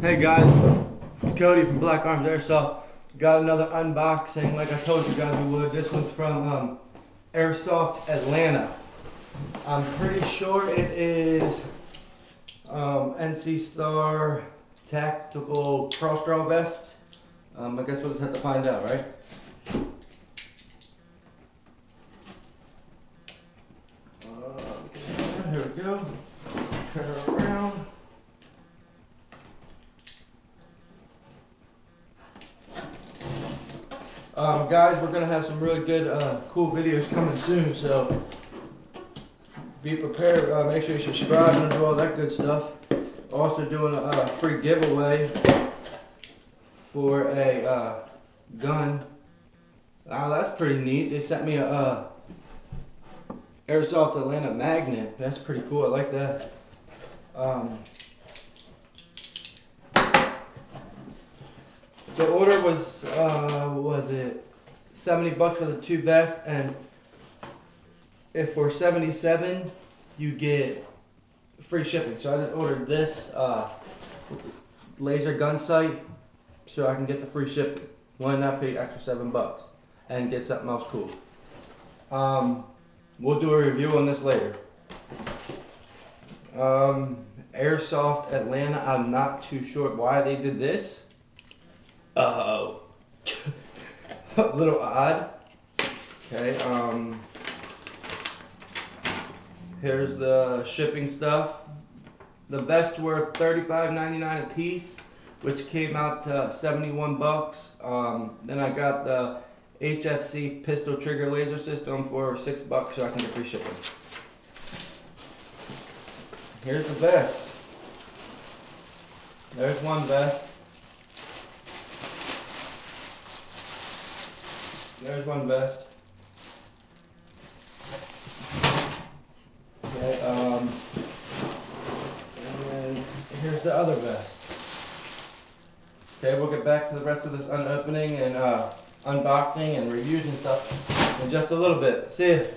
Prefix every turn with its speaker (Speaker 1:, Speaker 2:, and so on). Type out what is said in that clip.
Speaker 1: Hey guys, it's Cody from Black Arms Airsoft. Got another unboxing like I told you guys we would. This one's from Airsoft Atlanta. I'm pretty sure it is NC Star Tactical Crossdraw Vests. I guess we'll just have to find out, right? Here we go. Turn it around. Guys, we're going to have some really good, cool videos coming soon, so be prepared. Make sure you subscribe and do all that good stuff. Also doing a free giveaway for a gun. Oh, that's pretty neat. They sent me a Airsoft Atlanta magnet. That's pretty cool. I like that. The order was it 70 bucks for the two vests, and if for 77 you get free shipping. So I just ordered this laser gun sight so I can get the free shipping. Why not pay extra 7 bucks and get something else cool? We'll do a review on this later. Airsoft Atlanta, I'm not too sure why they did this. A little odd. Okay, here's the shipping stuff. The vests were $35.99 a piece, which came out to 71 bucks. Then I got the HFC pistol trigger laser system for 6 bucks so I can get free shipping. Here's the vest. There's one vest. There's one vest. Okay, and here's the other vest. Okay, we'll get back to the rest of this unopening and unboxing and reviews and stuff in just a little bit. See ya.